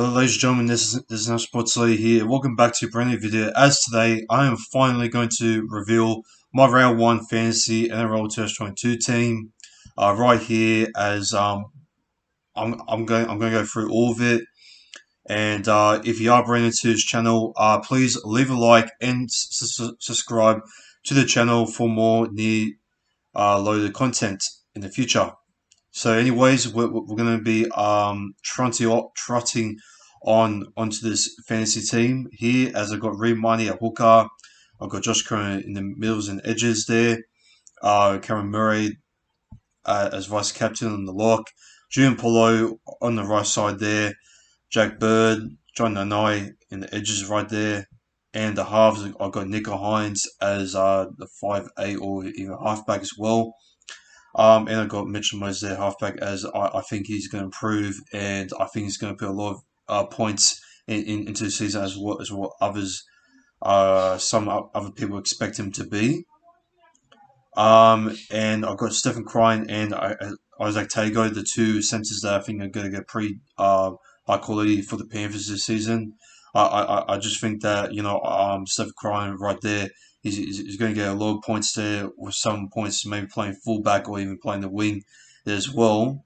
Hello ladies and gentlemen, this is Nash Sports Lee here. Welcome back to a brand new video. As today, I am finally going to reveal my Round 1 Fantasy NRL Telstra 22 team. Right here, as I'm going to go through all of it. And if you are brand new to this channel, please leave a like and subscribe to the channel for more new loaded content in the future. So, anyways, we're going to be trotting onto this fantasy team here. As I've got Reed Miney at hooker, I've got Josh Curran in the middles and edges there. Cameron Murray as vice captain on the lock. Julian Polo on the right side there. Jack Bird, John Nanai in the edges right there. And the halves, I've got Nico Hines as the 5'8" or even halfback as well. And I've got Mitchell Moses there, halfback, as I think he's going to improve, and I think he's going to put a lot of points into the season as what others, some other people expect him to be. And I've got Stephen Crine and Isaac Tago, the two centers that I think are going to get pretty high quality for the Panthers this season. I just think that Stephen Crine right there. He's going to get a lot of points there, with some points maybe playing fullback or even playing the wing there as well.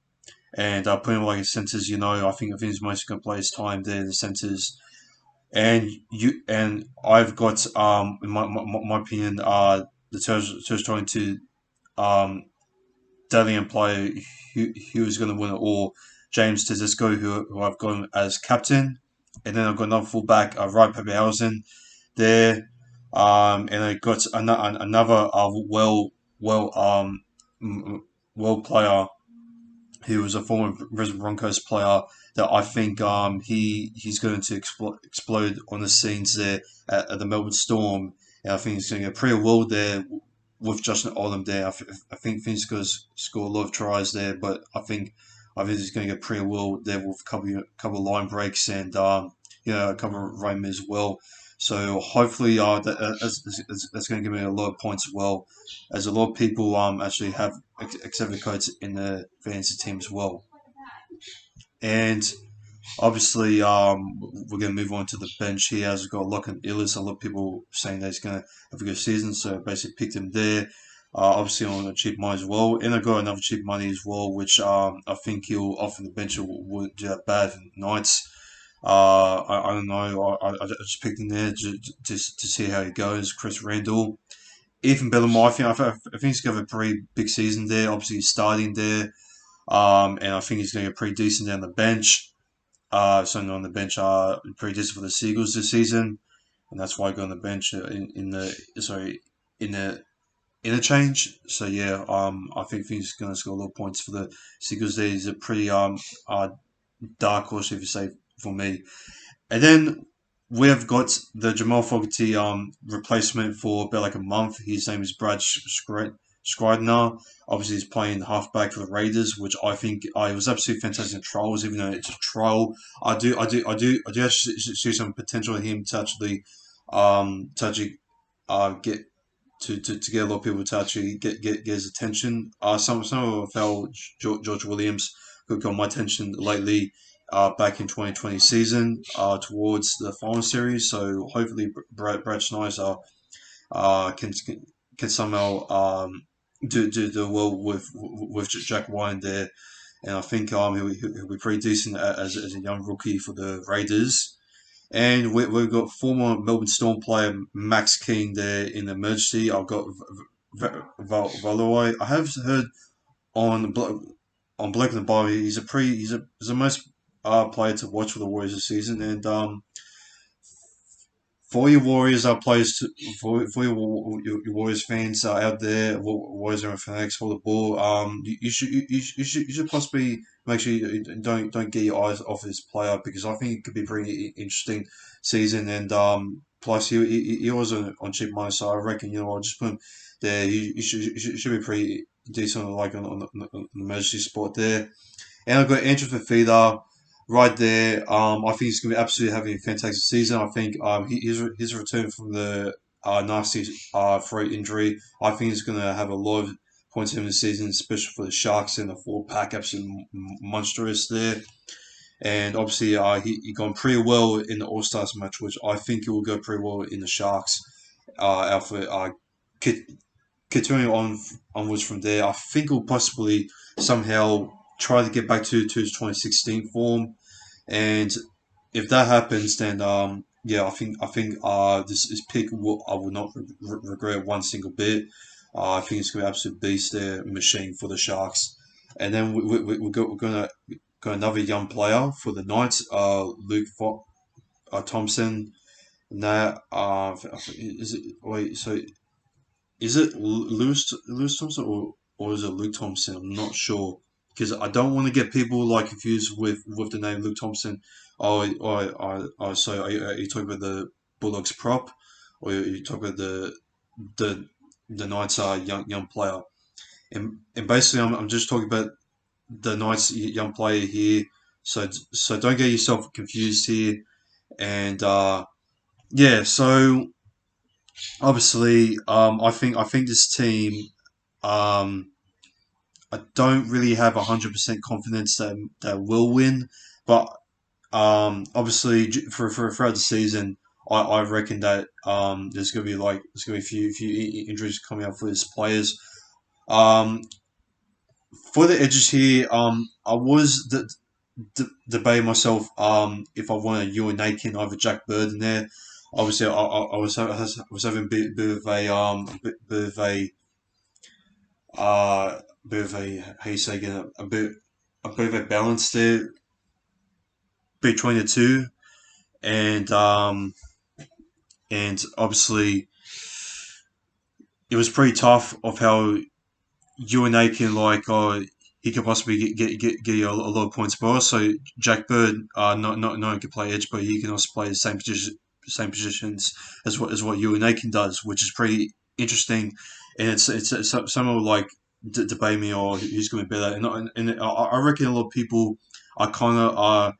And putting him like a centers, I think he's mostly going to play his time there in the centers. And I've got in my opinion, the Telstra trying to Dalian player who is going to win it all, James Tedesco, who I've got as captain. And then I've got another fullback, Ryan Pappenhausen there. And I got another well player who was a former Brisbane Broncos player that I think he's going to explode on the scenes there at the Melbourne Storm, and I think he's going to get pretty well there with Justin Olam there. I think he's going to score a lot of tries there, but I think he's going to get pretty well there with a couple of line breaks and a couple of rain as well. So hopefully that's going to give me a lot of points as well, as a lot of people actually have accepted codes in the fantasy team as well. And obviously we're going to move on to the bench here, as we've got Lachlan Illis. A lot of people saying that he's going to have a good season, so basically picked him there. Obviously on a cheap money as well, and I got another cheap money as well, which I think he'll offer the bench wouldn't do that bad for Knights. I don't know. I just picked him there to see how he goes. Chris Randall, Ethan Bellamore. I think he's going to have a pretty big season there. Obviously, he's starting there, and I think he's going to get pretty decent down the bench. Certainly on the bench, pretty decent for the Seagulls this season, and that's why I got on the bench in the interchange. So yeah, I think he's going to score a lot of points for the Seagulls there. He's a pretty dark horse, if you say, for me. And then we've got the Jamal Fogarty replacement for about like a month. His name is Brad Scrivener. Obviously, he's playing halfback for the Raiders, which I think it was absolutely fantastic in trials. Even though it's a trial, I do actually see some potential in him to actually get to get a lot of people to actually get his attention. Some of our fellow George Williams, who got my attention lately, back in 2020 season, towards the final series. So hopefully Brad Schneider can somehow do well with Jack Wine there, and I think he'll be pretty decent as a young rookie for the Raiders. And we've got former Melbourne Storm player Max King there in the emergency. I've got Valois. I have heard on Black and the Bar, he's a most player to watch for the Warriors this season. And for your Warriors players, for your Warriors fans out there, Warriors are fanatics for the ball. You should possibly make sure you don't get your eyes off this player, because I think it could be a pretty interesting season. And plus he was on cheap money, so I reckon I'll just put him there. He should be pretty decent, like on the emergency spot there. And I've got Andrew Fafita right there. I think he's going to be absolutely having a fantastic season. I think his return from the nasty throat injury, I think he's going to have a lot of points in the season, especially for the Sharks and the forward pack, absolutely monstrous there. and obviously he gone pretty well in the All Stars match, which I think it will go pretty well in the Sharks outfit. Continuing onwards from there, I think he'll possibly somehow try to get back to his 2016 form, and if that happens, then yeah, I think this pick I will not regret one single bit. I think it's gonna be an absolute beast there machine for the Sharks, and then we're gonna got another young player for the Knights, Thompson. Now, is it wait? So is it Lewis Thompson or is it Luke Thompson? I'm not sure because I don't want to get people like confused with the name Luke Thompson. So are you talking about the Bulldogs prop, or are you talking about the the Knights young player? And basically, I'm just talking about the Knights young player here. So don't get yourself confused here. And yeah, so obviously, I think this team. Um, I don't really have 100% confidence that will win, but obviously for throughout the season, I reckon that there's gonna be a few injuries coming up for these players. Um, for the edges here, I was debating myself if I wanted Ewan Aiken over Jack Bird in there. Obviously, I was having a bit of a bit of a how you say again a bit of a balance there between the two, and obviously it was pretty tough of how Ewan Aiken he could possibly get you a lot of points, but also Jack Bird not can play edge, but he can also play the same positions as what Ewan Aiken does, which is pretty interesting, and it's someone like debate me or who's going to be better, and I reckon a lot of people are kind of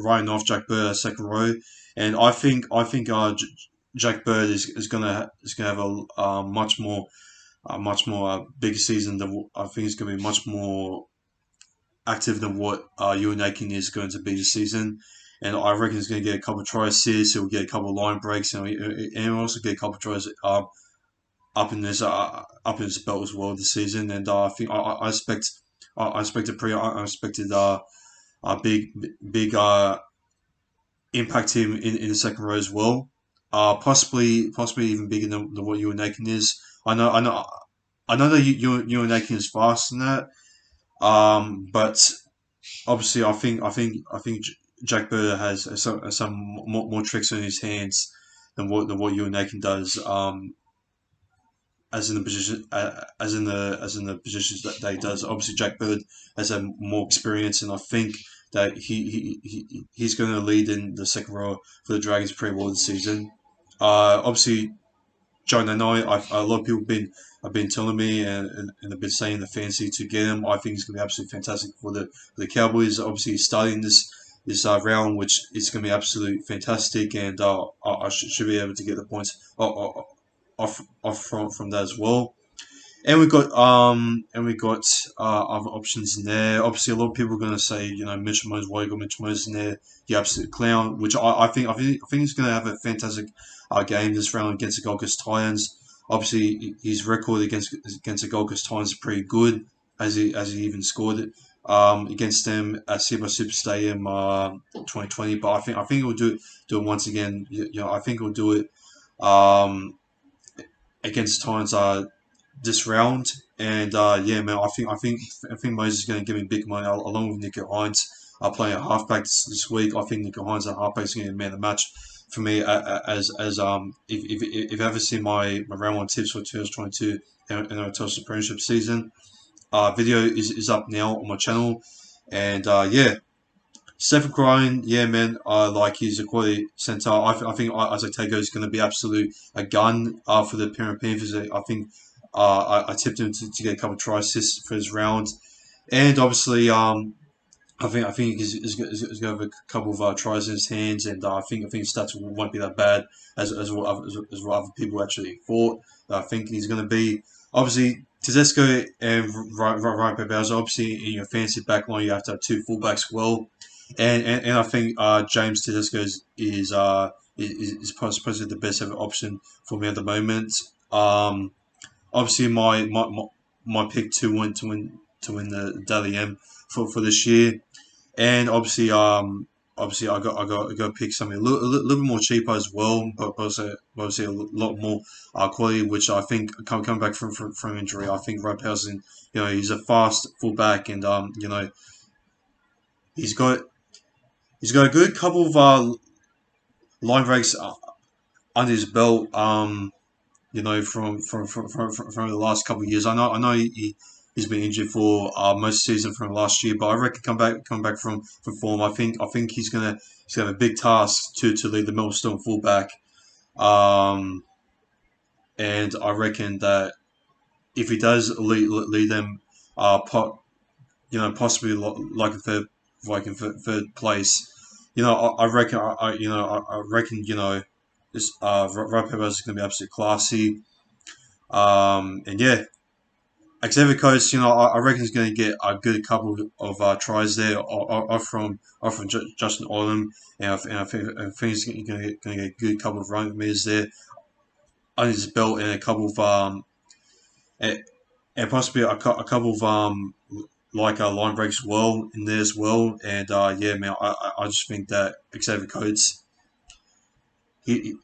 writing off Jack Bird as second row, and I think Jack Bird is gonna have a much more bigger season than I think it's going to be much more active than what Ewan Aiken is going to be this season. And I reckon he's going to get a couple of try assists. He'll get a couple of line breaks, and he'll also get a couple of tries up in his belt as well this season. And I think I expect I expect a pretty unexpected a big impact him in the second row as well. Possibly even bigger than what Ewan Aiken is. I know that Ewan Aiken is faster than that. But obviously, I think Jack Bird has some more tricks in his hands than what Ewan Aiken does. As in the position, as in the positions that he does. Obviously, Jack Bird has a more experience, and I think that he's going to lead in the second row for the Dragons pretty well this season. Obviously, John, I know a lot of people have been telling me and have been saying the fancy to get him. I think he's going to be absolutely fantastic for the Cowboys. Obviously, he's starting this round, which is going to be absolutely fantastic, and I should be able to get the points off from that as well. And we got other options in there. Obviously, a lot of people are going to say, Mitchell Moses, why you got Mitchell Moses in there? You absolute clown. Which I think he's going to have a fantastic game this round against the Gold Coast Titans. Obviously, his record against the Gold Coast Titans is pretty good, as he even scored it against them at CBA Super Stadium 2020. But I think he'll do it once again. I think he'll do it against Titans this round. And yeah, man, I think Moses is going to give me big money along with Nico Hines. Playing a halfback this week. I think Nico Hines at halfback is going to be man of the match for me. If you ever see my round one tips for 2022 NRL Telstra Premiership season, video is up now on my channel. And yeah, Stephen Crane, yeah, man, like he's a quality centre. I think Isaac Tago is going to be absolute a gun for the Penrith Panthers. I think I tipped him to get a couple of try assists for his round, and obviously I think he's going to have a couple of tries in his hands, and I think his stats won't be that bad as what other people actually thought. I think he's going to be obviously Tedesco and Ryan Babauza. Obviously, in your fancy backline, you have to have two fullbacks well. and I think James Tedesco is possibly the best ever option for me at the moment. Obviously, my pick to win the Daily M for this year, and obviously I got to pick something a little bit more cheaper as well, but obviously a lot more quality, which I think coming back from injury, I think Rapphausen, he's a fast fullback, and he's got he's got a good couple of line breaks under his belt. From the last couple of years. I know he's been injured for most of the season from last year, but I reckon come back from form. I think he's gonna have a big task to lead the Melbourne Storm fullback. Um, and I reckon that if he does lead them, possibly like a third place. I reckon I reckon this Rob Peppers is gonna be absolutely classy. And yeah, Xavier Coates, I reckon he's going to get a good couple of tries there off from Justin Olam, and I think he's going to get a good couple of run meters there under his belt, and a couple of and, and possibly a couple of like line breaks as well in there as well. And yeah, man, I just think that Xavier Coates, he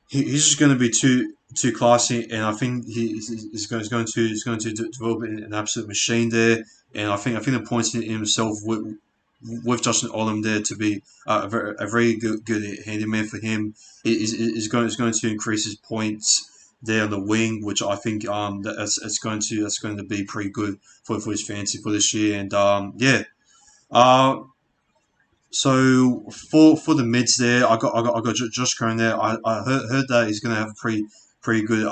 he's just going to be too classy, and I think he's going to develop an absolute machine there. And I think the points in himself with Justin Olam there to be a very good handyman for him is going to increase his points there on the wing, which I think that's going to be pretty good for his fantasy for this year. And yeah. Uh, so for the mids there, I got Josh Curran there. I heard that he's going to have a pretty good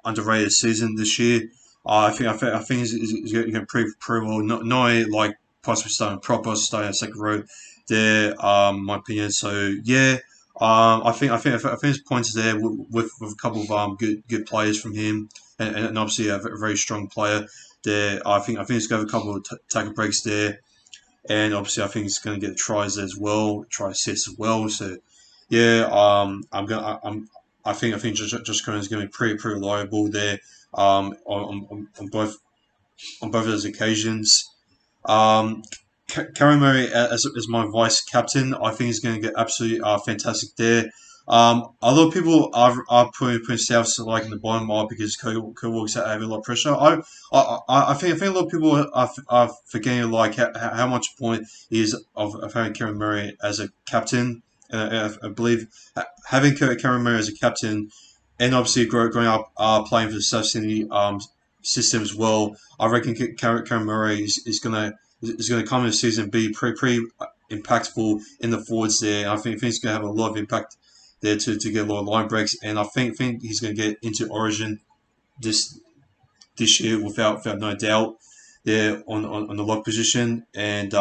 underrated season this year. I think he's going to pretty well. Not only like possibly starting a second row there. My opinion. So yeah. I think his points there with a couple of good players from him, and obviously a very strong player there. I think he's got a couple of tackle breaks there, and obviously I think he's going to get tries as well, try assists as well. So yeah, I think Josh Curran is going to be pretty reliable there, on both of those occasions. Um, Karen Murray as my vice captain, I think he's going to get absolutely fantastic there. A lot of people are putting South like in the bottom half because Co-Walk's having a lot of pressure. I think a lot of people are forgetting like how much point is of having Karen Murray as a captain. I believe having Karen Murray as a captain, and obviously growing up playing for the South Sydney system as well. I reckon Karen Murray is going to come in the season and be pretty impactful in the forwards there. I think he's going to have a lot of impact there to get a lot of line breaks, and I think he's going to get into Origin this year without no doubt there on the lock position. And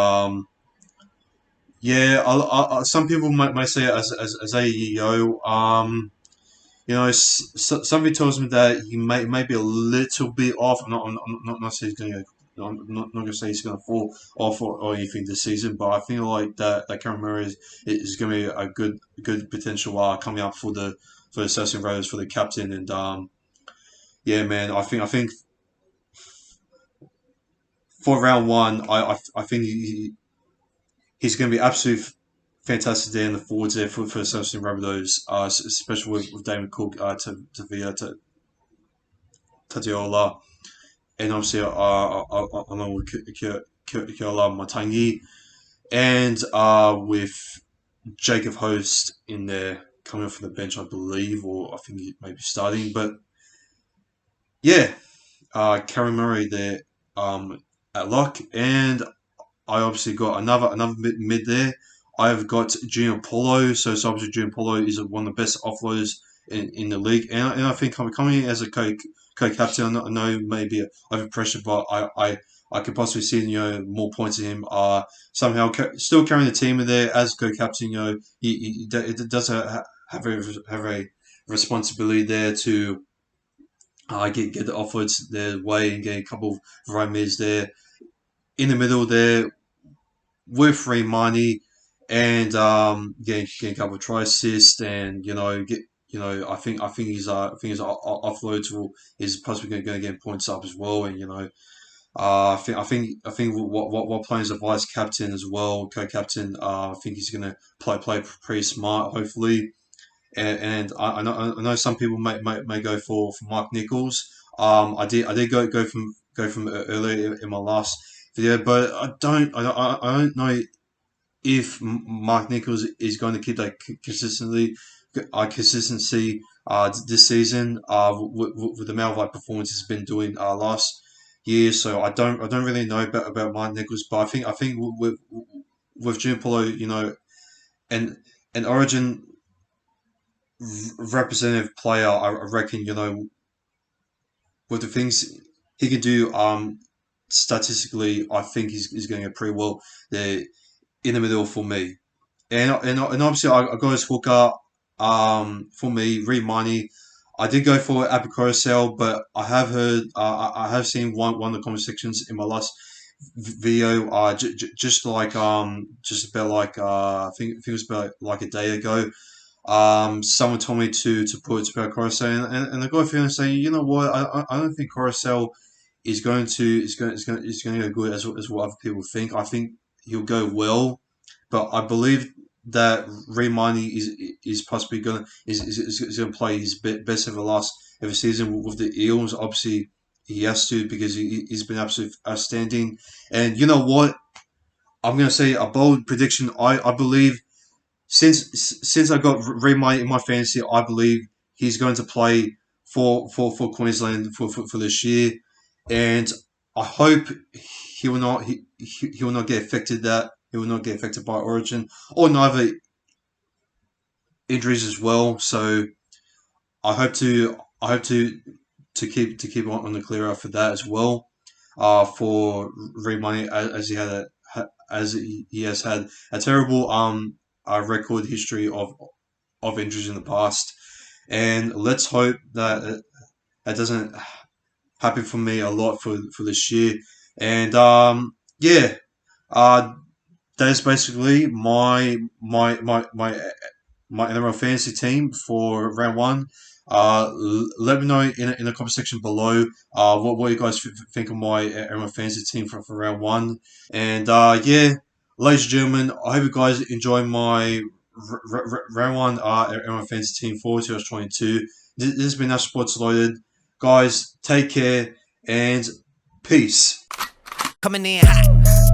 yeah, some people might say as AEO. Something tells me that he may be a little bit off. I'm not saying he's going to. I'm not going to say he's going to fall off or anything this season, but I feel like that Cameron Murray is going to be a good potential coming up for the Session Raiders for the captain. And yeah, man, I think for round one, I think he's going to be absolutely fantastic there in the forwards there for the Session Raiders, especially with Damon Cook, Tavia, Tatiola, and obviously along with Kiola Matangi, and with Jacob Host in there coming off from the bench, I believe, or I think he may be starting. But yeah, Karen Murray there at lock, and I obviously got another mid there. I've got Junior Polo, so obviously Junior Polo is one of the best offloaders in the league, and I think coming in as a co-captain, I know maybe over pressure, but I could possibly see more points in him. Somehow still carrying the team in there as co-captain. He does have a responsibility there to get the offloads their way and get a couple of right mids there in the middle there with Ray Marnie. and getting a couple of try assists, and I think his offloads is possibly going to get points up as well, and I think what playing as a vice captain as well, co-captain. I think he's going to play pretty smart, hopefully. And I know some people may go for Mike Nichols. I did go from earlier in my last video, but I don't know if Mike Nichols is going to keep that consistency this season with the amount of performance he's been doing last year. So I don't really know about Mike Nichols, but I think with June Paulo, and an Origin representative player, I reckon with the things he can do statistically, I think he's going to get pretty well there in the middle for me. And obviously I got his hooker for me, Reed Miney. I did go for Apicurosel, but I have heard I have seen one of the comment sections in my last video just about I think it was about like a day ago. Someone told me to put Spell Coruscant, and I got a feeling saying, you know what, I don't think Coruscant is going to go good as what other people think. I think he'll go well, but I believe that Remani is possibly is going to play his best of the last ever season with the Eels. Obviously, he has to because he's been absolutely outstanding. And you know what? I'm going to say a bold prediction. I believe since I got Remai in my fantasy, I believe he's going to play for Queensland for this year, and I hope he will not get affected that he will not get affected by Origin or neither injuries as well. So I hope to keep on the clear out for that as well. For Remai as he has had a terrible record history of injuries in the past, and let's hope that that doesn't happen for me a lot for this year. And yeah, uh, that is basically my NRL fantasy team for round one. Let me know in the comment section below what you guys think of my NRL fantasy team for round one. And yeah, ladies and gentlemen, I hope you guys enjoy my round one NRL fantasy team for 2022. This has been our Sports Loaded. Guys, take care and peace. Coming in hot.